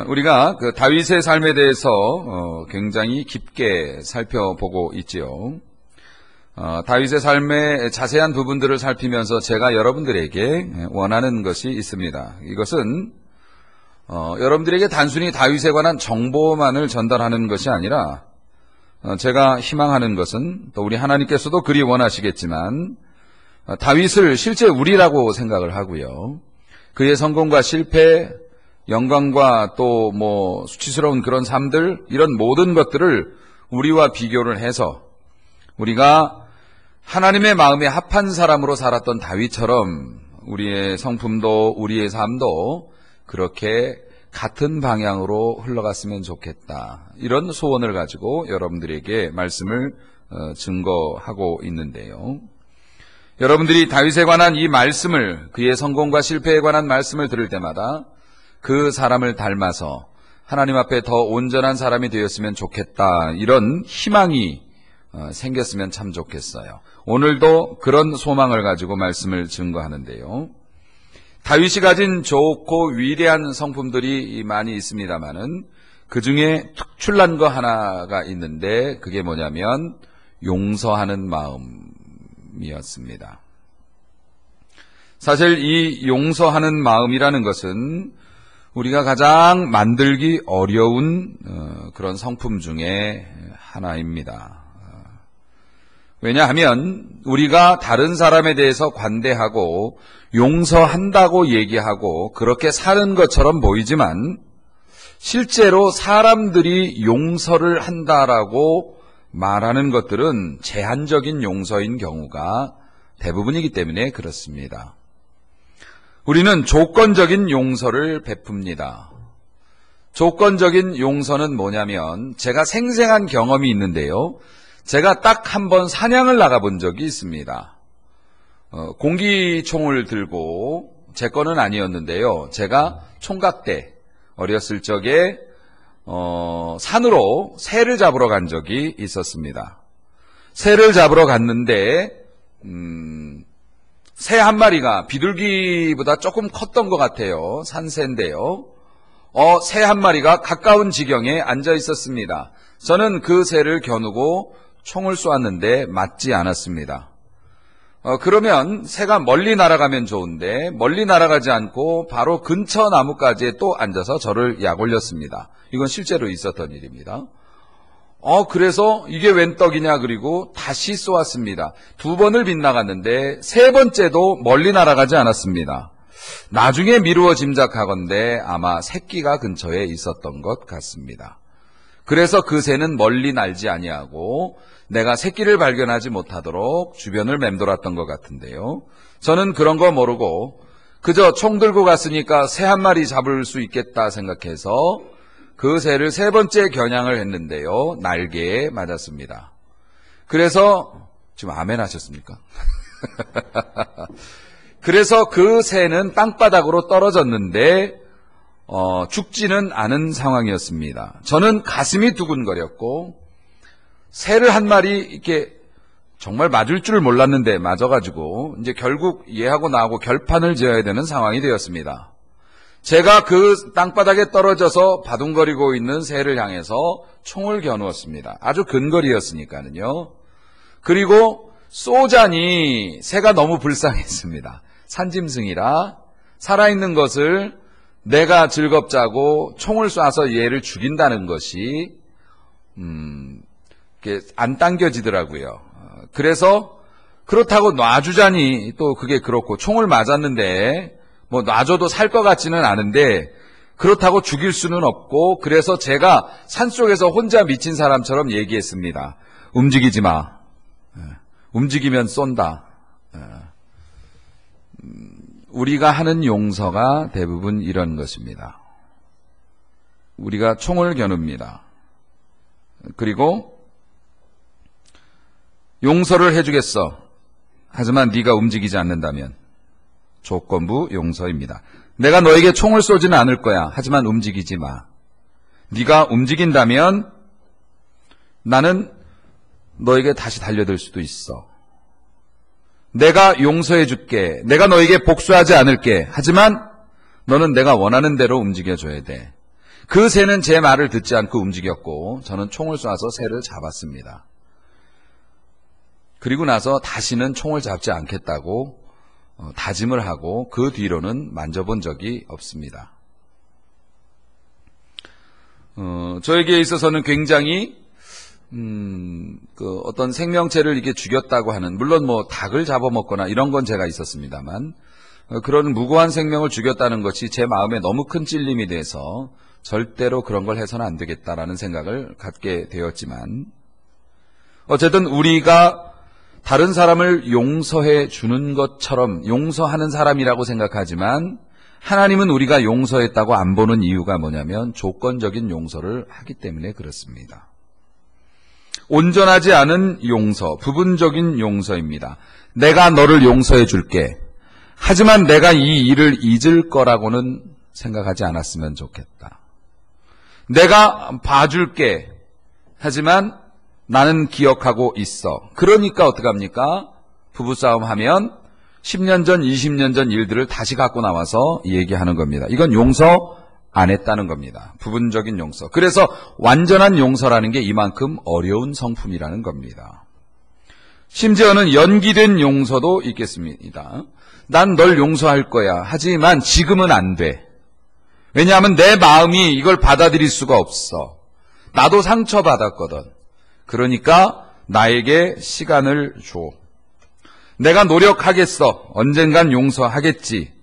우리가 그 다윗의 삶에 대해서 굉장히 깊게 살펴보고 있지요. 다윗의 삶의 자세한 부분들을 살피면서 제가 여러분들에게 원하는 것이 있습니다. 이것은 여러분들에게 단순히 다윗에 관한 정보만을 전달하는 것이 아니라 제가 희망하는 것은 또 우리 하나님께서도 그리 원하시겠지만 다윗을 실제 우리라고 생각을 하고요. 그의 성공과 실패, 영광과 또 수치스러운 그런 삶들, 이런 모든 것들을 우리와 비교를 해서 우리가 하나님의 마음에 합한 사람으로 살았던 다윗처럼 우리의 성품도 우리의 삶도 그렇게 같은 방향으로 흘러갔으면 좋겠다. 이런 소원을 가지고 여러분들에게 말씀을 증거하고 있는데요. 여러분들이 다윗에 관한 이 말씀을, 그의 성공과 실패에 관한 말씀을 들을 때마다 그 사람을 닮아서 하나님 앞에 더 온전한 사람이 되었으면 좋겠다. 이런 희망이 생겼으면 참 좋겠어요. 오늘도 그런 소망을 가지고 말씀을 증거하는데요. 다윗이 가진 좋고 위대한 성품들이 많이 있습니다만은 그 중에 특출난 거 하나가 있는데 그게 뭐냐면 용서하는 마음이었습니다. 사실 이 용서하는 마음이라는 것은 우리가 가장 만들기 어려운 그런 성품 중에 하나입니다. 왜냐하면 우리가 다른 사람에 대해서 관대하고 용서한다고 얘기하고 그렇게 사는 것처럼 보이지만 실제로 사람들이 용서를 한다라고 말하는 것들은 제한적인 용서인 경우가 대부분이기 때문에 그렇습니다. 우리는 조건적인 용서를 베풉니다. 조건적인 용서는 뭐냐면 제가 생생한 경험이 있는데요. 제가 딱 한 번 사냥을 나가본 적이 있습니다. 공기총을 들고 제 거는 아니었는데요. 제가 총각때 어렸을 적에 산으로 새를 잡으러 간 적이 있었습니다. 새를 잡으러 갔는데 새 한 마리가 비둘기보다 조금 컸던 것 같아요. 산새인데요. 새 한 마리가 가까운 지경에 앉아 있었습니다. 저는 그 새를 겨누고 총을 쏘았는데 맞지 않았습니다. 그러면 새가 멀리 날아가면 좋은데 멀리 날아가지 않고 바로 근처 나뭇가지에 또 앉아서 저를 약올렸습니다. 이건 실제로 있었던 일입니다. 그래서 이게 웬 떡이냐 그리고 다시 쏘았습니다. 2번을 빗나갔는데 3번째도 멀리 날아가지 않았습니다. 나중에 미루어 짐작하건대 아마 새끼가 근처에 있었던 것 같습니다. 그래서 그 새는 멀리 날지 아니하고 내가 새끼를 발견하지 못하도록 주변을 맴돌았던 것 같은데요. 저는 그런 거 모르고 그저 총 들고 갔으니까 새 한 마리 잡을 수 있겠다 생각해서 그 새를 3번째 겨냥을 했는데요. 날개에 맞았습니다. 그래서 지금 아멘 하셨습니까? 그래서 그 새는 땅바닥으로 떨어졌는데 죽지는 않은 상황이었습니다. 저는 가슴이 두근거렸고 새를 한 마리 이렇게 정말 맞을 줄 몰랐는데 맞아가지고 이제 결국 얘하고 나하고 결판을 지어야 되는 상황이 되었습니다. 제가 그 땅바닥에 떨어져서 바둥거리고 있는 새를 향해서 총을 겨누었습니다. 아주 근거리였으니까는요. 그리고 쏘자니 새가 너무 불쌍했습니다. 산짐승이라 살아있는 것을 내가 즐겁자고 총을 쏴서 얘를 죽인다는 것이 안 당겨지더라고요. 그래서 그렇다고 놔주자니 또 그게 그렇고 총을 맞았는데 놔줘도 살 것 같지는 않은데 그렇다고 죽일 수는 없고 그래서 제가 산속에서 혼자 미친 사람처럼 얘기했습니다. 움직이지 마. 움직이면 쏜다. 우리가 하는 용서가 대부분 이런 것입니다. 우리가 총을 겨눕니다. 그리고 용서를 해주겠어. 하지만 네가 움직이지 않는다면 조건부 용서입니다. 내가 너에게 총을 쏘지는 않을 거야. 하지만 움직이지 마. 네가 움직인다면 나는 너에게 다시 달려들 수도 있어. 내가 용서해 줄게. 내가 너에게 복수하지 않을게. 하지만 너는 내가 원하는 대로 움직여줘야 돼. 그 새는 제 말을 듣지 않고 움직였고 저는 총을 쏴서 새를 잡았습니다. 그리고 나서 다시는 총을 잡지 않겠다고 다짐을 하고 그 뒤로는 만져본 적이 없습니다. 저에게 있어서는 굉장히 어떤 생명체를 이렇게 죽였다고 하는, 물론 뭐 닭을 잡아먹거나 이런 건 제가 있었습니다만, 그런 무고한 생명을 죽였다는 것이 제 마음에 너무 큰 찔림이 돼서 절대로 그런 걸 해서는 안 되겠다라는 생각을 갖게 되었지만, 어쨌든 우리가 다른 사람을 용서해 주는 것처럼 용서하는 사람이라고 생각하지만, 하나님은 우리가 용서했다고 안 보는 이유가 뭐냐면 조건적인 용서를 하기 때문에 그렇습니다. 온전하지 않은 용서, 부분적인 용서입니다. 내가 너를 용서해 줄게. 하지만 내가 이 일을 잊을 거라고는 생각하지 않았으면 좋겠다. 내가 봐줄게. 하지만 나는 기억하고 있어. 그러니까 어떡합니까? 부부싸움 하면 10년 전, 20년 전 일들을 다시 갖고 나와서 얘기하는 겁니다. 이건 용서 안 했다는 겁니다. 부분적인 용서. 그래서 완전한 용서라는 게 이만큼 어려운 성품이라는 겁니다. 심지어는 연기된 용서도 있겠습니다. 난 널 용서할 거야. 하지만 지금은 안 돼. 왜냐하면 내 마음이 이걸 받아들일 수가 없어. 나도 상처받았거든. 그러니까 나에게 시간을 줘. 내가 노력하겠어. 언젠간 용서하겠지.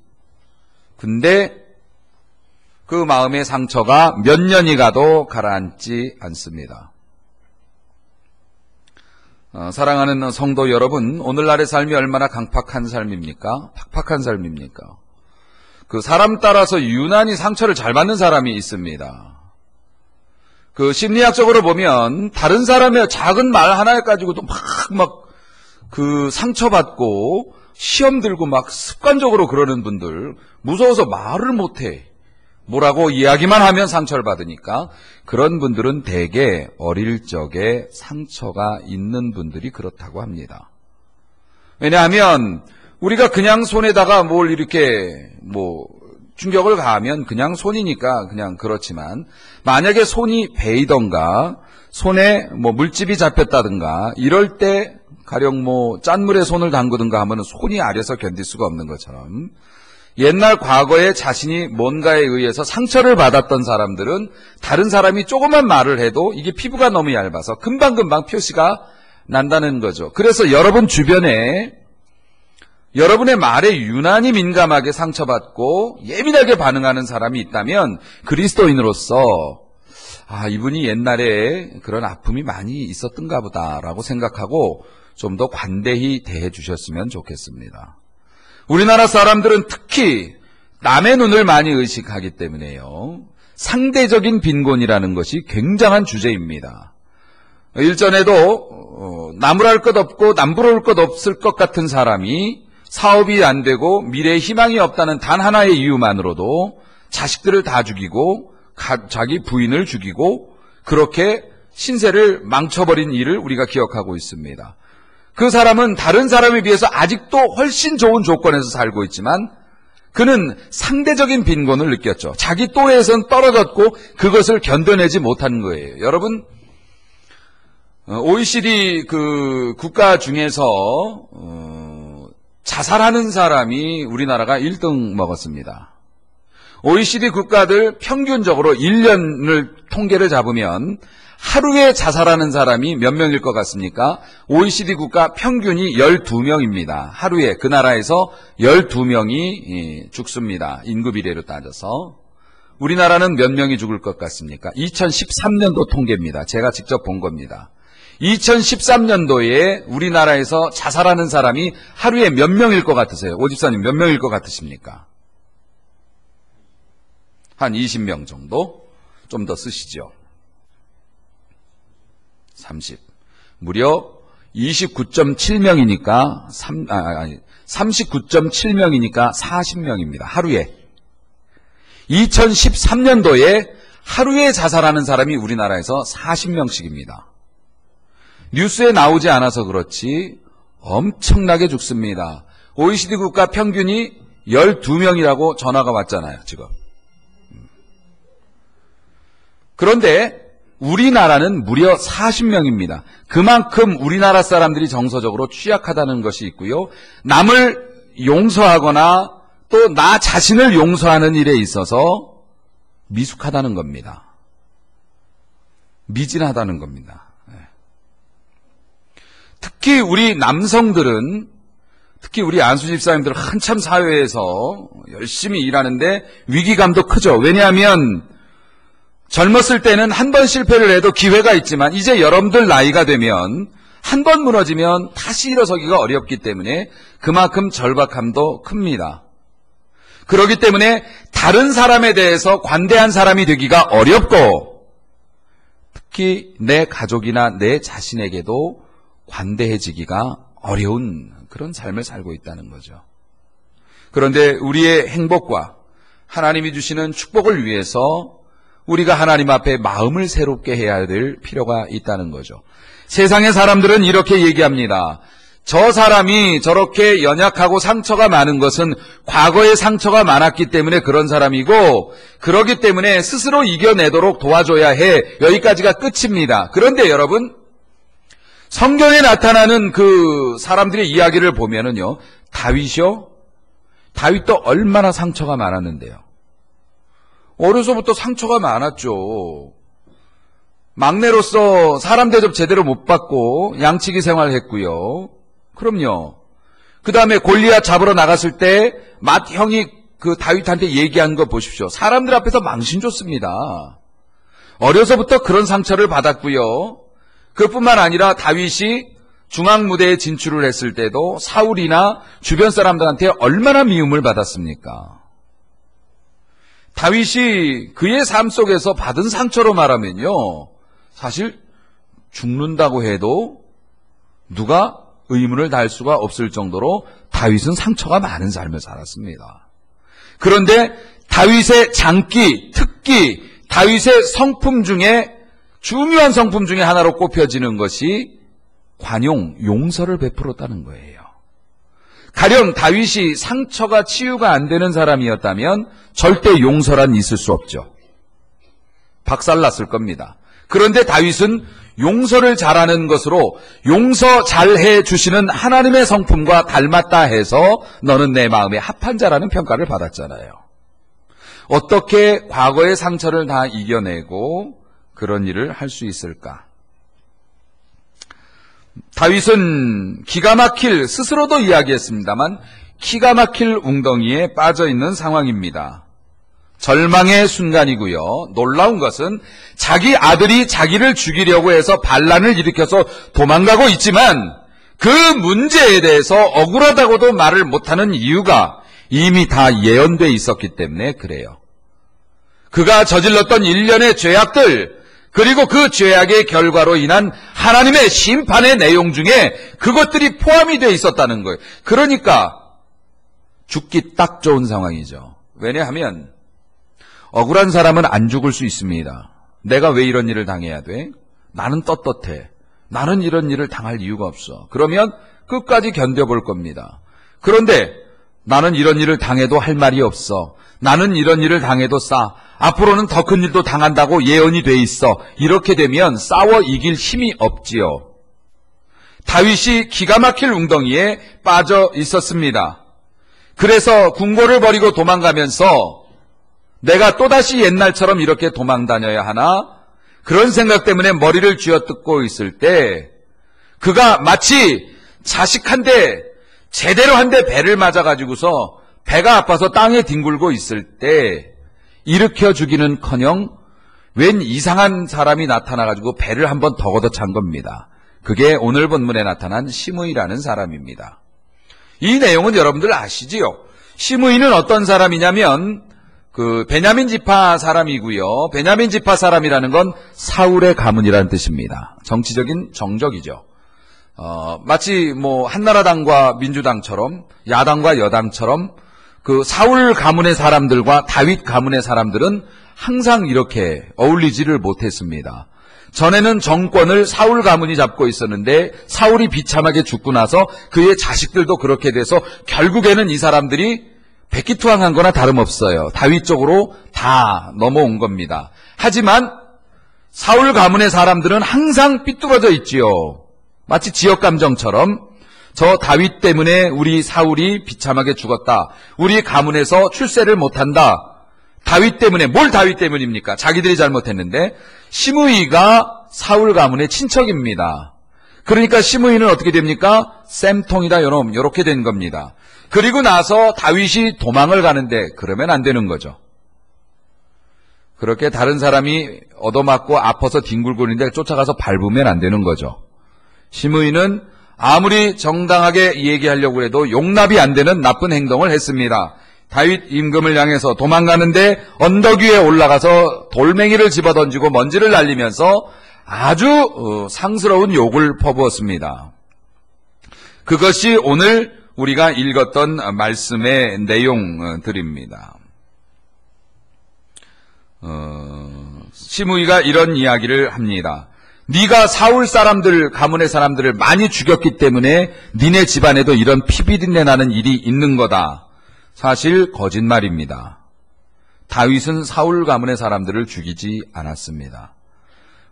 근데 그 마음의 상처가 몇 년이 가도 가라앉지 않습니다. 사랑하는 성도 여러분, 오늘날의 삶이 얼마나 강팍한 삶입니까? 팍팍한 삶입니까? 그 사람 따라서 유난히 상처를 잘 받는 사람이 있습니다. 그 심리학적으로 보면 다른 사람의 작은 말 하나에 가지고도 막 그 상처받고 시험 들고 막 습관적으로 그러는 분들, 무서워서 말을 못해. 뭐라고 이야기만 하면 상처를 받으니까 그런 분들은 대개 어릴 적에 상처가 있는 분들이 그렇다고 합니다. 왜냐하면 우리가 그냥 손에다가 뭘 이렇게 충격을 가하면 그냥 손이니까 그냥 그렇지만, 만약에 손이 베이던가 손에 물집이 잡혔다든가 이럴 때 가령 짠물에 손을 담그든가 하면 손이 아려서 견딜 수가 없는 것처럼, 옛날 과거에 자신이 뭔가에 의해서 상처를 받았던 사람들은 다른 사람이 조그만 말을 해도 이게 피부가 너무 얇아서 금방금방 표시가 난다는 거죠. 그래서 여러분 주변에 여러분의 말에 유난히 민감하게 상처받고 예민하게 반응하는 사람이 있다면 그리스도인으로서 이분이 옛날에 그런 아픔이 많이 있었던가 보다라고 생각하고 좀 더 관대히 대해 주셨으면 좋겠습니다. 우리나라 사람들은 특히 남의 눈을 많이 의식하기 때문에요. 상대적인 빈곤이라는 것이 굉장한 주제입니다. 일전에도 나무랄 것 없고 남부러울 것 없을 것 같은 사람이 사업이 안 되고 미래에 희망이 없다는 단 하나의 이유만으로도 자식들을 다 죽이고 자기 부인을 죽이고 그렇게 신세를 망쳐버린 일을 우리가 기억하고 있습니다. 그 사람은 다른 사람에 비해서 아직도 훨씬 좋은 조건에서 살고 있지만 그는 상대적인 빈곤을 느꼈죠. 자기 또래에선 떨어졌고 그것을 견뎌내지 못한 거예요. 여러분, OECD 그 국가 중에서 자살하는 사람이 우리나라가 1등 먹었습니다. OECD 국가들 평균적으로 1년을 통계를 잡으면 하루에 자살하는 사람이 몇 명일 것 같습니까? OECD 국가 평균이 12명입니다. 하루에 그 나라에서 12명이 죽습니다. 인구 비례로 따져서. 우리나라는 몇 명이 죽을 것 같습니까? 2013년도 통계입니다. 제가 직접 본 겁니다. 2013년도에 우리나라에서 자살하는 사람이 하루에 몇 명일 것 같으세요? 오 집사님 몇 명일 것 같으십니까? 한 20명 정도? 좀 더 쓰시죠. 30. 무려 29.7명이니까 39.7명이니까 40명입니다. 하루에. 2013년도에 하루에 자살하는 사람이 우리나라에서 40명씩입니다. 뉴스에 나오지 않아서 그렇지 엄청나게 죽습니다. OECD 국가 평균이 12명이라고 전화가 왔잖아요, 지금. 그런데 우리나라는 무려 40명입니다. 그만큼 우리나라 사람들이 정서적으로 취약하다는 것이 있고요. 남을 용서하거나 또 나 자신을 용서하는 일에 있어서 미숙하다는 겁니다. 미진하다는 겁니다. 특히 우리 남성들은, 특히 우리 안수 집사님들은 한참 사회에서 열심히 일하는데 위기감도 크죠. 왜냐하면 젊었을 때는 한 번 실패를 해도 기회가 있지만 이제 여러분들 나이가 되면 한 번 무너지면 다시 일어서기가 어렵기 때문에 그만큼 절박함도 큽니다. 그렇기 때문에 다른 사람에 대해서 관대한 사람이 되기가 어렵고 특히 내 가족이나 내 자신에게도 관대해지기가 어려운 그런 삶을 살고 있다는 거죠. 그런데 우리의 행복과 하나님이 주시는 축복을 위해서 우리가 하나님 앞에 마음을 새롭게 해야 될 필요가 있다는 거죠. 세상의 사람들은 이렇게 얘기합니다. 저 사람이 저렇게 연약하고 상처가 많은 것은 과거에 상처가 많았기 때문에 그런 사람이고 그러기 때문에 스스로 이겨내도록 도와줘야 해. 여기까지가 끝입니다. 그런데 여러분, 성경에 나타나는 그 사람들의 이야기를 보면은요, 다윗이요? 다윗도 얼마나 상처가 많았는데요. 어려서부터 상처가 많았죠. 막내로서 사람 대접 제대로 못 받고 양치기 생활했고요. 그럼요. 그 다음에 골리앗 잡으러 나갔을 때 맏 형이 그 다윗한테 얘기한 거 보십시오. 사람들 앞에서 망신 줬습니다. 어려서부터 그런 상처를 받았고요. 그뿐만 아니라 다윗이 중앙무대에 진출을 했을 때도 사울이나 주변 사람들한테 얼마나 미움을 받았습니까? 다윗이 그의 삶 속에서 받은 상처로 말하면요, 사실 죽는다고 해도 누가 의문을 달 수가 없을 정도로 다윗은 상처가 많은 삶을 살았습니다. 그런데 다윗의 장기, 특기, 다윗의 성품 중에 중요한 성품 중에 하나로 꼽혀지는 것이 관용, 용서를 베풀었다는 거예요. 가령 다윗이 상처가 치유가 안 되는 사람이었다면 절대 용서란 있을 수 없죠. 박살났을 겁니다. 그런데 다윗은 용서를 잘하는 것으로 용서 잘해 주시는 하나님의 성품과 닮았다 해서 너는 내 마음에 합한 자라는 평가를 받았잖아요. 어떻게 과거의 상처를 다 이겨내고 그런 일을 할 수 있을까? 다윗은 기가 막힐, 스스로도 이야기했습니다만 기가 막힐 웅덩이에 빠져 있는 상황입니다. 절망의 순간이고요. 놀라운 것은 자기 아들이 자기를 죽이려고 해서 반란을 일으켜서 도망가고 있지만 그 문제에 대해서 억울하다고도 말을 못하는 이유가 이미 다 예언돼 있었기 때문에 그래요. 그가 저질렀던 일련의 죄악들, 그리고 그 죄악의 결과로 인한 하나님의 심판의 내용 중에 그것들이 포함이 되어 있었다는 거예요. 그러니까 죽기 딱 좋은 상황이죠. 왜냐하면 억울한 사람은 안 죽을 수 있습니다. 내가 왜 이런 일을 당해야 돼? 나는 떳떳해. 나는 이런 일을 당할 이유가 없어. 그러면 끝까지 견뎌볼 겁니다. 그런데 나는 이런 일을 당해도 할 말이 없어. 나는 이런 일을 당해도 앞으로는 더 큰 일도 당한다고 예언이 돼 있어. 이렇게 되면 싸워 이길 힘이 없지요. 다윗이 기가 막힐 웅덩이에 빠져 있었습니다. 그래서 궁궐을 버리고 도망가면서 내가 또다시 옛날처럼 이렇게 도망 다녀야 하나? 그런 생각 때문에 머리를 쥐어뜯고 있을 때 그가 마치 자식 한 대, 제대로 한 대 배를 맞아가지고서 배가 아파서 땅에 뒹굴고 있을 때 일으켜 주기는커녕 웬 이상한 사람이 나타나가지고 배를 한 번 더 걷어찬 겁니다. 그게 오늘 본문에 나타난 시므이라는 사람입니다. 이 내용은 여러분들 아시지요? 시므이는 어떤 사람이냐면 그 베냐민 지파 사람이고요. 베냐민 지파 사람이라는 건 사울의 가문이라는 뜻입니다. 정치적인 정적이죠. 마치 뭐 한나라당과 민주당처럼 야당과 여당처럼 그 사울 가문의 사람들과 다윗 가문의 사람들은 항상 이렇게 어울리지를 못했습니다. 전에는 정권을 사울 가문이 잡고 있었는데 사울이 비참하게 죽고 나서 그의 자식들도 그렇게 돼서 결국에는 이 사람들이 백기투항한 거나 다름없어요. 다윗 쪽으로 다 넘어온 겁니다. 하지만 사울 가문의 사람들은 항상 삐뚤어져 있지요. 마치 지역감정처럼 저 다윗 때문에 우리 사울이 비참하게 죽었다. 우리 가문에서 출세를 못한다. 다윗 때문에, 뭘 다윗 때문입니까? 자기들이 잘못했는데. 시므이가 사울 가문의 친척입니다. 그러니까 시므이는 어떻게 됩니까? 쌤통이다 요놈, 요렇게 된 겁니다. 그리고 나서 다윗이 도망을 가는데 그러면 안 되는 거죠. 그렇게 다른 사람이 얻어맞고 아파서 뒹굴거리는데 쫓아가서 밟으면 안 되는 거죠. 시므이는 아무리 정당하게 얘기하려고 해도 용납이 안 되는 나쁜 행동을 했습니다. 다윗 임금을 향해서 도망가는데 언덕 위에 올라가서 돌멩이를 집어던지고 먼지를 날리면서 아주 상스러운 욕을 퍼부었습니다. 그것이 오늘 우리가 읽었던 말씀의 내용들입니다. 시므이가 이런 이야기를 합니다. 네가 사울 사람들, 가문의 사람들을 많이 죽였기 때문에 니네 집안에도 이런 피비린내 나는 일이 있는 거다. 사실 거짓말입니다. 다윗은 사울 가문의 사람들을 죽이지 않았습니다.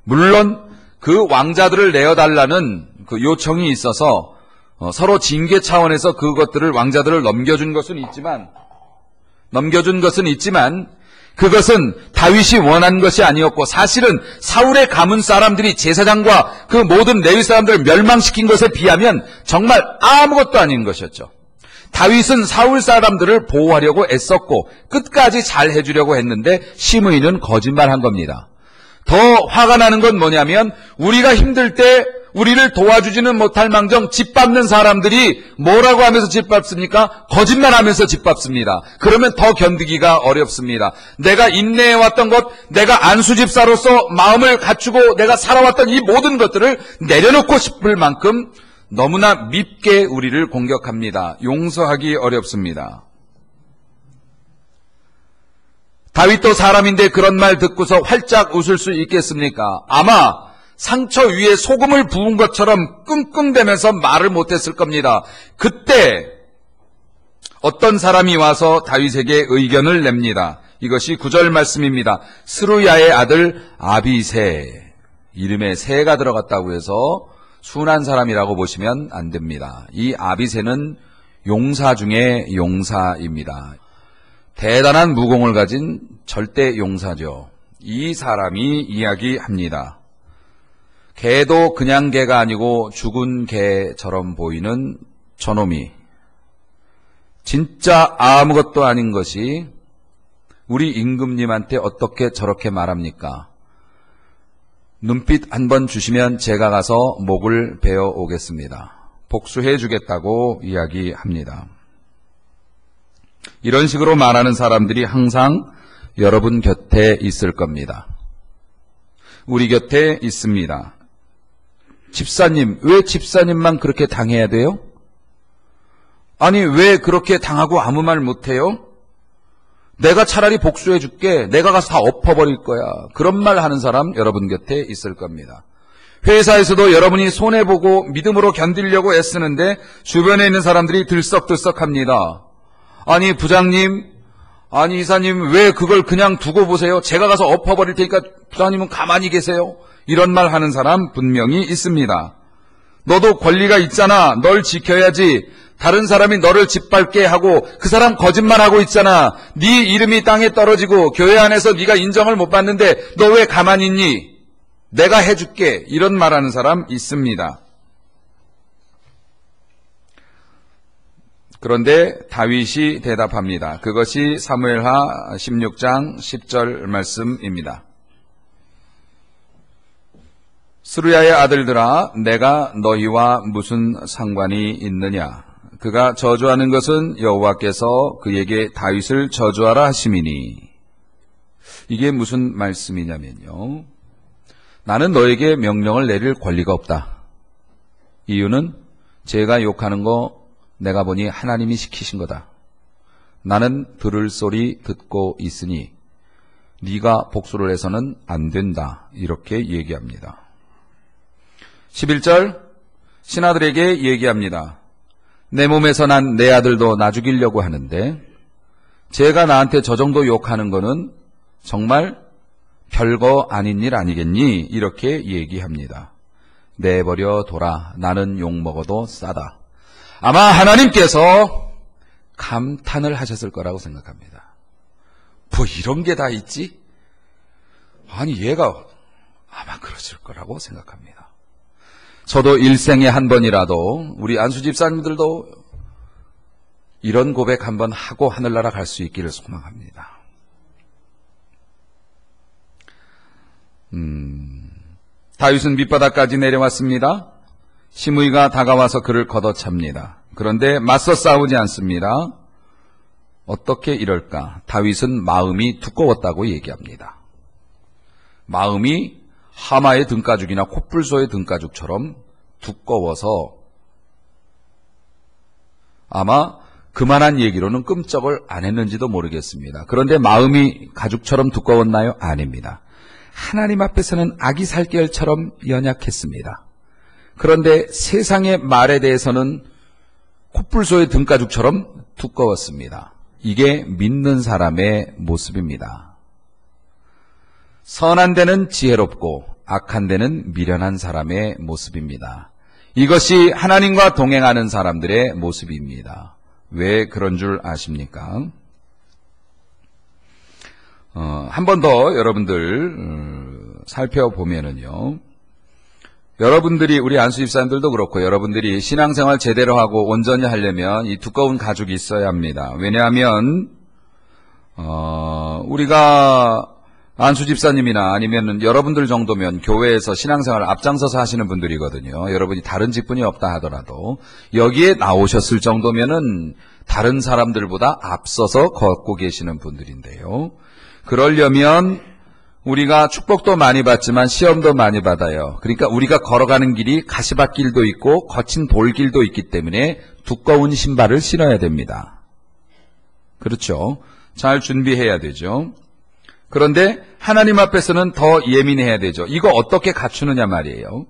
물론 그 왕자들을 내어달라는 그 요청이 있어서 서로 징계 차원에서 그것들을 왕자들을 넘겨준 것은 있지만 그것은 다윗이 원한 것이 아니었고 사실은 사울의 가문 사람들이 제사장과 그 모든 레위 사람들을 멸망시킨 것에 비하면 정말 아무것도 아닌 것이었죠. 다윗은 사울 사람들을 보호하려고 애썼고 끝까지 잘 해주려고 했는데 시므이는 거짓말한 겁니다. 더 화가 나는 건 뭐냐면 우리가 힘들 때 우리를 도와주지는 못할 망정 짓밟는 사람들이 뭐라고 하면서 짓밟습니까? 거짓말하면서 짓밟습니다. 그러면 더 견디기가 어렵습니다. 내가 인내해왔던 것, 내가 안수집사로서 마음을 갖추고 내가 살아왔던 이 모든 것들을 내려놓고 싶을 만큼 너무나 밉게 우리를 공격합니다. 용서하기 어렵습니다. 다윗도 사람인데 그런 말 듣고서 활짝 웃을 수 있겠습니까? 아마 상처 위에 소금을 부은 것처럼 끙끙대면서 말을 못했을 겁니다. 그때 어떤 사람이 와서 다윗에게 의견을 냅니다. 이것이 9절 말씀입니다. 스루야의 아들 아비새, 이름에 새가 들어갔다고 해서 순한 사람이라고 보시면 안 됩니다. 이 아비새는 용사 중에 용사입니다. 대단한 무공을 가진 절대 용사죠. 이 사람이 이야기합니다. 개도 그냥 개가 아니고 죽은 개처럼 보이는 저놈이 진짜 아무것도 아닌 것이 우리 임금님한테 어떻게 저렇게 말합니까? 눈빛 한번 주시면 제가 가서 목을 베어 오겠습니다. 복수해 주겠다고 이야기합니다. 이런 식으로 말하는 사람들이 항상 여러분 곁에 있을 겁니다. 우리 곁에 있습니다. 집사님, 왜 집사님만 그렇게 당해야 돼요? 아니, 왜 그렇게 당하고 아무 말 못해요? 내가 차라리 복수해 줄게. 내가 가서 다 엎어버릴 거야. 그런 말 하는 사람 여러분 곁에 있을 겁니다. 회사에서도 여러분이 손해보고 믿음으로 견디려고 애쓰는데 주변에 있는 사람들이 들썩들썩합니다. 아니, 부장님, 아니, 이사님, 왜 그걸 그냥 두고 보세요? 제가 가서 엎어버릴 테니까 부장님은 가만히 계세요. 이런 말 하는 사람 분명히 있습니다. 너도 권리가 있잖아. 널 지켜야지. 다른 사람이 너를 짓밟게 하고 그 사람 거짓말하고 있잖아. 네 이름이 땅에 떨어지고 교회 안에서 네가 인정을 못 받는데 너 왜 가만히 있니? 내가 해줄게. 이런 말하는 사람 있습니다. 그런데 다윗이 대답합니다. 그것이 사무엘하 16장 10절 말씀입니다. 스루야의 아들들아, 내가 너희와 무슨 상관이 있느냐? 그가 저주하는 것은 여호와께서 그에게 다윗을 저주하라 하심이니. 이게 무슨 말씀이냐면요, 나는 너에게 명령을 내릴 권리가 없다. 이유는 제가 욕하는 거 내가 보니 하나님이 시키신 거다. 나는 들을 소리 듣고 있으니 네가 복수를 해서는 안 된다. 이렇게 얘기합니다. 11절 신하들에게 얘기합니다. 내 몸에서 난 내 아들도 나 죽이려고 하는데 제가 나한테 저 정도 욕하는 거는 정말 별거 아닌 일 아니겠니? 이렇게 얘기합니다. 내버려 둬라. 나는 욕먹어도 싸다. 아마 하나님께서 감탄을 하셨을 거라고 생각합니다. 뭐 이런 게 다 있지? 아니 얘가 아마 그러실 거라고 생각합니다. 저도 일생에 한 번이라도 우리 안수 집사님들도 이런 고백 한번 하고 하늘나라 갈 수 있기를 소망합니다. 다윗은 밑바닥까지 내려왔습니다. 시므이가 다가와서 그를 걷어찹니다. 그런데 맞서 싸우지 않습니다. 어떻게 이럴까? 다윗은 마음이 두꺼웠다고 얘기합니다. 마음이 하마의 등가죽이나 콧불소의 등가죽처럼 두꺼워서 아마 그만한 얘기로는 끔찍을 안 했는지도 모르겠습니다. 그런데 마음이 가죽처럼 두꺼웠나요? 아닙니다. 하나님 앞에서는 아기 살결처럼 연약했습니다. 그런데 세상의 말에 대해서는 콧불소의 등가죽처럼 두꺼웠습니다. 이게 믿는 사람의 모습입니다. 선한 데는 지혜롭고 악한 데는 미련한 사람의 모습입니다. 이것이 하나님과 동행하는 사람들의 모습입니다. 왜 그런 줄 아십니까? 한 번 더 여러분들 살펴보면은요. 여러분들이 우리 안수 집사님들도 그렇고 여러분들이 신앙생활 제대로 하고 온전히 하려면 이 두꺼운 가죽이 있어야 합니다. 왜냐하면 우리가 안수 집사님이나 아니면 여러분들 정도면 교회에서 신앙생활을 앞장서서 하시는 분들이거든요. 여러분이 다른 직분이 없다 하더라도 여기에 나오셨을 정도면은 다른 사람들보다 앞서서 걷고 계시는 분들인데요. 그러려면 우리가 축복도 많이 받지만 시험도 많이 받아요. 그러니까 우리가 걸어가는 길이 가시밭길도 있고 거친 돌길도 있기 때문에 두꺼운 신발을 신어야 됩니다. 그렇죠? 잘 준비해야 되죠. 그런데 하나님 앞에서는 더 예민해야 되죠. 이거 어떻게 갖추느냐 말이에요.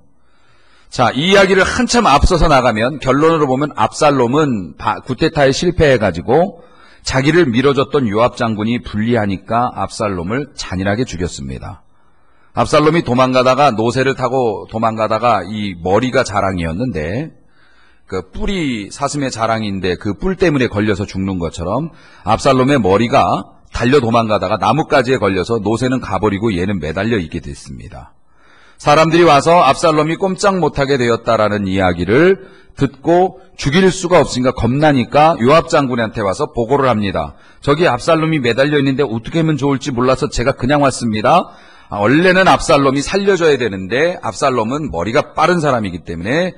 자, 이 이야기를 한참 앞서서 나가면 결론으로 보면 압살롬은 구테타에 실패해가지고 자기를 밀어줬던 요압 장군이 불리하니까 압살롬을 잔인하게 죽였습니다. 압살롬이 도망가다가 노새를 타고 도망가다가 이 머리가 자랑이었는데 그 뿔이 사슴의 자랑인데 그 뿔 때문에 걸려서 죽는 것처럼 압살롬의 머리가 달려 도망가다가 나뭇가지에 걸려서 노새는 가버리고 얘는 매달려 있게 됐습니다. 사람들이 와서 압살롬이 꼼짝 못하게 되었다라는 이야기를 듣고 죽일 수가 없으니까 겁나니까 요압 장군한테 와서 보고를 합니다. 저기 압살롬이 매달려 있는데 어떻게 하면 좋을지 몰라서 제가 그냥 왔습니다. 원래는 압살롬이 살려줘야 되는데 압살롬은 머리가 빠른 사람이기 때문에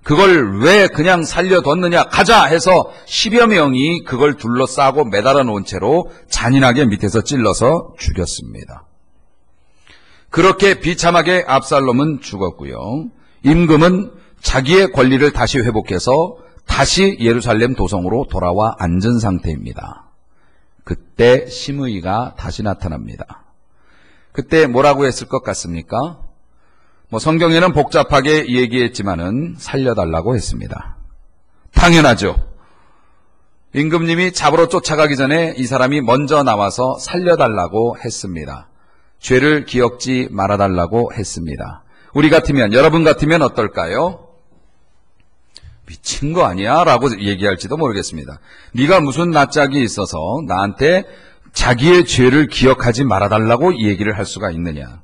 그걸 왜 그냥 살려뒀느냐, 가자 해서 10여 명이 그걸 둘러싸고 매달아 놓은 채로 잔인하게 밑에서 찔러서 죽였습니다. 그렇게 비참하게 압살롬은 죽었고요. 임금은 자기의 권리를 다시 회복해서 다시 예루살렘 도성으로 돌아와 앉은 상태입니다. 그때 시므이가 다시 나타납니다. 그때 뭐라고 했을 것 같습니까? 성경에는 복잡하게 얘기했지만은 살려달라고 했습니다. 당연하죠. 임금님이 잡으러 쫓아가기 전에 이 사람이 먼저 나와서 살려달라고 했습니다. 죄를 기억지 말아달라고 했습니다. 우리 같으면, 여러분 같으면 어떨까요? 미친 거 아니야? 라고 얘기할지도 모르겠습니다. 네가 무슨 낯짝이 있어서 나한테 자기의 죄를 기억하지 말아달라고 얘기를 할 수가 있느냐.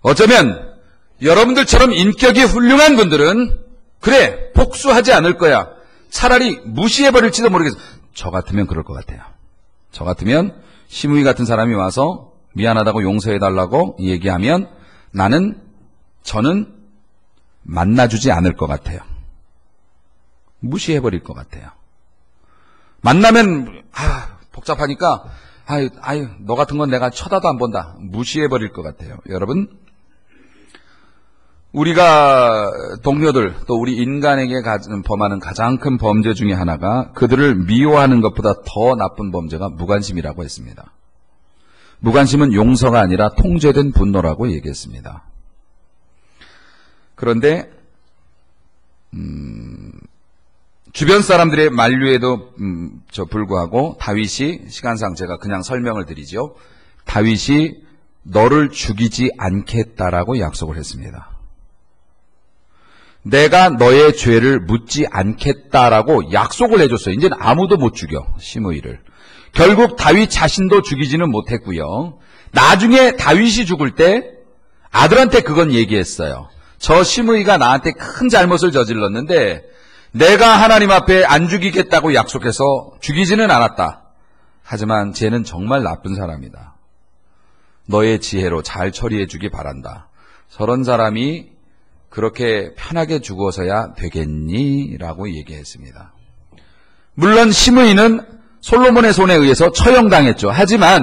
어쩌면 여러분들처럼 인격이 훌륭한 분들은 그래, 복수하지 않을 거야. 차라리 무시해버릴지도 모르겠어요. 저 같으면 그럴 것 같아요. 저 같으면 시므이 같은 사람이 와서 미안하다고 용서해달라고 얘기하면 저는 만나주지 않을 것 같아요. 무시해버릴 것 같아요. 만나면 복잡하니까 너 같은 건 내가 쳐다도 안 본다. 무시해버릴 것 같아요. 여러분, 우리가 동료들 또 우리 인간에게 범하는 가장 큰 범죄 중에 하나가 그들을 미워하는 것보다 더 나쁜 범죄가 무관심이라고 했습니다. 무관심은 용서가 아니라 통제된 분노라고 얘기했습니다. 그런데 주변 사람들의 만류에도 불구하고 다윗이, 시간상 제가 그냥 설명을 드리죠. 다윗이 너를 죽이지 않겠다라고 약속을 했습니다. 내가 너의 죄를 묻지 않겠다라고 약속을 해줬어요. 이제는 아무도 못 죽여, 시므이를. 결국 다윗 자신도 죽이지는 못했고요. 나중에 다윗이 죽을 때 아들한테 그건 얘기했어요. 저 시므이가 나한테 큰 잘못을 저질렀는데 내가 하나님 앞에 안 죽이겠다고 약속해서 죽이지는 않았다. 하지만 쟤는 정말 나쁜 사람이다. 너의 지혜로 잘 처리해 주기 바란다. 저런 사람이 그렇게 편하게 죽어서야 되겠니? 라고 얘기했습니다. 물론 시므이는 솔로몬의 손에 의해서 처형당했죠. 하지만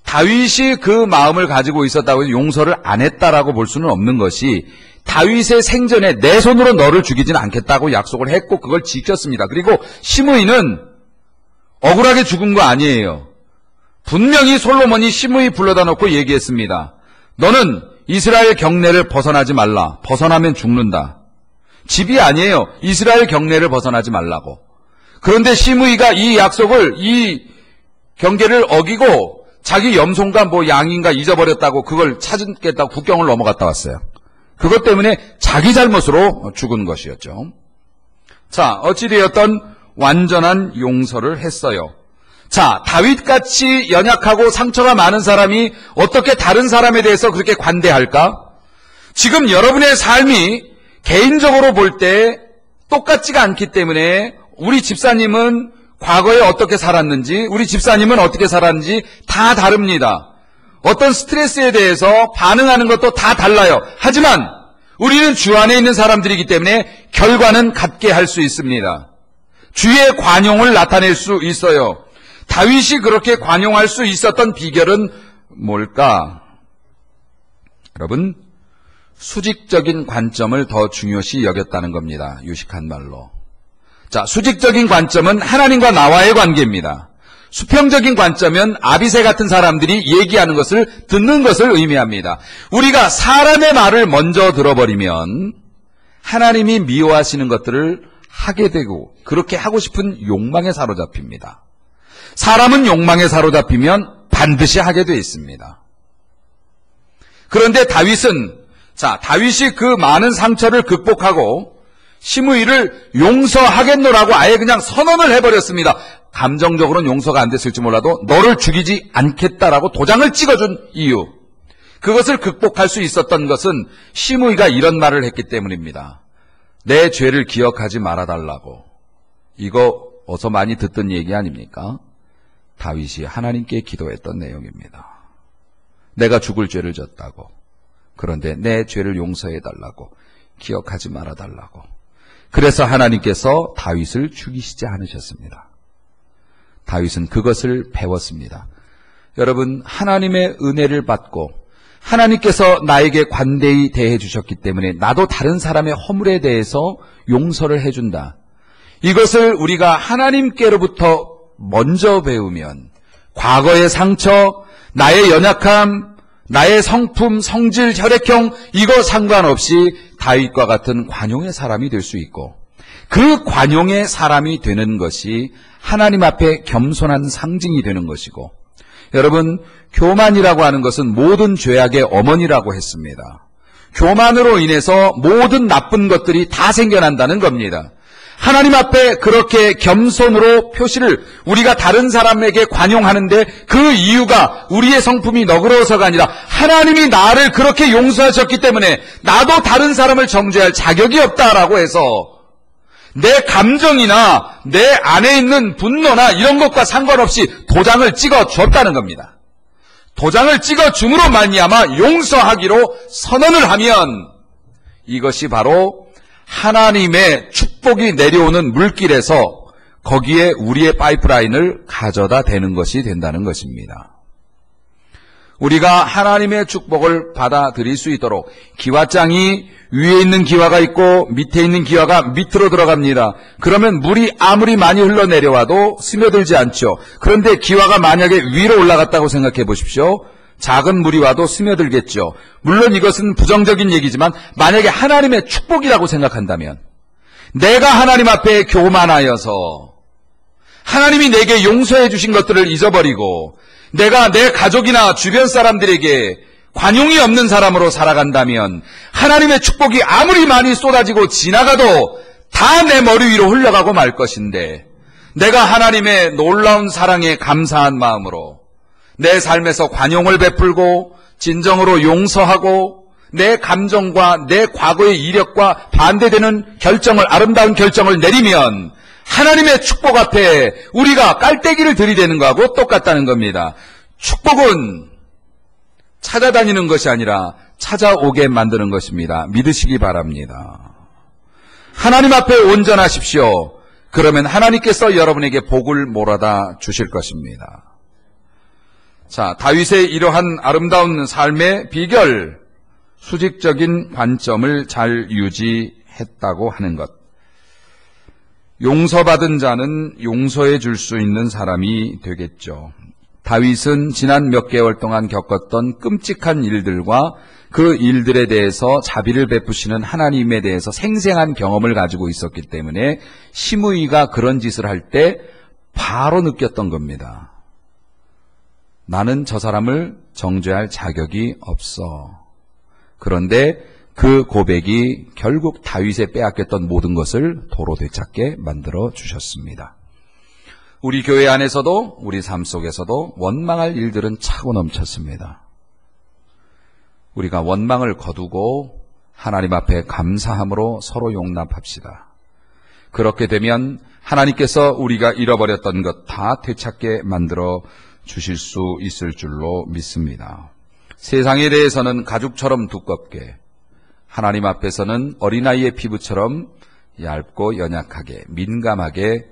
다윗이 그 마음을 가지고 있었다고 해서 용서를 안 했다라고 볼 수는 없는 것이 다윗의 생전에 내 손으로 너를 죽이지는 않겠다고 약속을 했고 그걸 지켰습니다. 그리고 시므이는 억울하게 죽은 거 아니에요. 분명히 솔로몬이 시므이 불러다 놓고 얘기했습니다. 너는 이스라엘 경내를 벗어나지 말라. 벗어나면 죽는다. 집이 아니에요. 이스라엘 경내를 벗어나지 말라고. 그런데 시므이가 이 약속을, 이 경계를 어기고 자기 염소인가 뭐 양인가 잊어버렸다고 그걸 찾겠다고 국경을 넘어갔다 왔어요. 그것 때문에 자기 잘못으로 죽은 것이었죠. 자, 어찌되었던 완전한 용서를 했어요. 자, 다윗같이 연약하고 상처가 많은 사람이 어떻게 다른 사람에 대해서 그렇게 관대할까? 지금 여러분의 삶이 개인적으로 볼 때 똑같지가 않기 때문에 우리 집사님은 과거에 어떻게 살았는지, 우리 집사님은 어떻게 살았는지 다 다릅니다. 어떤 스트레스에 대해서 반응하는 것도 다 달라요. 하지만 우리는 주 안에 있는 사람들이기 때문에 결과는 같게 할 수 있습니다. 주의 관용을 나타낼 수 있어요. 다윗이 그렇게 관용할 수 있었던 비결은 뭘까? 여러분, 수직적인 관점을 더 중요시 여겼다는 겁니다. 유식한 말로. 자, 수직적인 관점은 하나님과 나와의 관계입니다. 수평적인 관점은 아비새 같은 사람들이 얘기하는 것을 듣는 것을 의미합니다. 우리가 사람의 말을 먼저 들어버리면 하나님이 미워하시는 것들을 하게 되고 그렇게 하고 싶은 욕망에 사로잡힙니다. 사람은 욕망에 사로잡히면 반드시 하게 돼 있습니다. 그런데 다윗이 그 많은 상처를 극복하고 시므이를 용서하겠노라고 아예 그냥 선언을 해버렸습니다. 감정적으로는 용서가 안 됐을지 몰라도 너를 죽이지 않겠다라고 도장을 찍어준 이유, 그것을 극복할 수 있었던 것은 시므이가 이런 말을 했기 때문입니다. 내 죄를 기억하지 말아달라고. 이거 어서 많이 듣던 얘기 아닙니까? 다윗이 하나님께 기도했던 내용입니다. 내가 죽을 죄를 졌다고. 그런데 내 죄를 용서해달라고. 기억하지 말아달라고. 그래서 하나님께서 다윗을 죽이시지 않으셨습니다. 다윗은 그것을 배웠습니다. 여러분, 하나님의 은혜를 받고 하나님께서 나에게 관대히 대해 주셨기 때문에 나도 다른 사람의 허물에 대해서 용서를 해준다. 이것을 우리가 하나님께로부터 먼저 배우면 과거의 상처, 나의 연약함, 나의 성품, 성질, 혈액형 이거 상관없이 다윗과 같은 관용의 사람이 될 수 있고 그 관용의 사람이 되는 것이 하나님 앞에 겸손한 상징이 되는 것이고, 여러분, 교만이라고 하는 것은 모든 죄악의 어머니라고 했습니다. 교만으로 인해서 모든 나쁜 것들이 다 생겨난다는 겁니다. 하나님 앞에 그렇게 겸손으로 표시를 우리가 다른 사람에게 관용하는데 그 이유가 우리의 성품이 너그러워서가 아니라 하나님이 나를 그렇게 용서하셨기 때문에 나도 다른 사람을 정죄할 자격이 없다라고 해서 내 감정이나 내 안에 있는 분노나 이런 것과 상관없이 도장을 찍어 줬다는 겁니다. 도장을 찍어 줌으로 말미암아 용서하기로 선언을 하면 이것이 바로 하나님의 축복이 내려오는 물길에서 거기에 우리의 파이프라인을 가져다 대는 것이 된다는 것입니다. 우리가 하나님의 축복을 받아들일 수 있도록 기와장이 위에 있는 기와가 있고 밑에 있는 기와가 밑으로 들어갑니다. 그러면 물이 아무리 많이 흘러내려와도 스며들지 않죠. 그런데 기와가 만약에 위로 올라갔다고 생각해 보십시오. 작은 물이 와도 스며들겠죠. 물론 이것은 부정적인 얘기지만 만약에 하나님의 축복이라고 생각한다면 내가 하나님 앞에 교만하여서 하나님이 내게 용서해 주신 것들을 잊어버리고 내가 내 가족이나 주변 사람들에게 관용이 없는 사람으로 살아간다면 하나님의 축복이 아무리 많이 쏟아지고 지나가도 다 내 머리 위로 흘러가고 말 것인데, 내가 하나님의 놀라운 사랑에 감사한 마음으로 내 삶에서 관용을 베풀고 진정으로 용서하고 내 감정과 내 과거의 이력과 반대되는 결정을, 아름다운 결정을 내리면 하나님의 축복 앞에 우리가 깔때기를 들이대는 거하고 똑같다는 겁니다. 축복은 찾아다니는 것이 아니라 찾아오게 만드는 것입니다. 믿으시기 바랍니다. 하나님 앞에 온전하십시오. 그러면 하나님께서 여러분에게 복을 몰아다 주실 것입니다. 자, 다윗의 이러한 아름다운 삶의 비결, 수직적인 관점을 잘 유지했다고 하는 것. 용서받은 자는 용서해 줄 수 있는 사람이 되겠죠. 다윗은 지난 몇 개월 동안 겪었던 끔찍한 일들과 그 일들에 대해서 자비를 베푸시는 하나님에 대해서 생생한 경험을 가지고 있었기 때문에 시므이가 그런 짓을 할 때 바로 느꼈던 겁니다. 나는 저 사람을 정죄할 자격이 없어. 그런데 그 고백이 결국 다윗의 빼앗겼던 모든 것을 도로 되찾게 만들어 주셨습니다. 우리 교회 안에서도 우리 삶 속에서도 원망할 일들은 차고 넘쳤습니다. 우리가 원망을 거두고 하나님 앞에 감사함으로 서로 용납합시다. 그렇게 되면 하나님께서 우리가 잃어버렸던 것 다 되찾게 만들어 주실 수 있을 줄로 믿습니다. 세상에 대해서는 가죽처럼 두껍게, 하나님 앞에서는 어린아이의 피부처럼 얇고 연약하게, 민감하게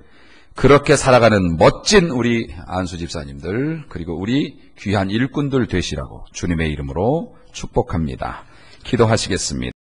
그렇게 살아가는 멋진 우리 안수 집사님들, 그리고 우리 귀한 일꾼들 되시라고 주님의 이름으로 축복합니다. 기도하시겠습니다.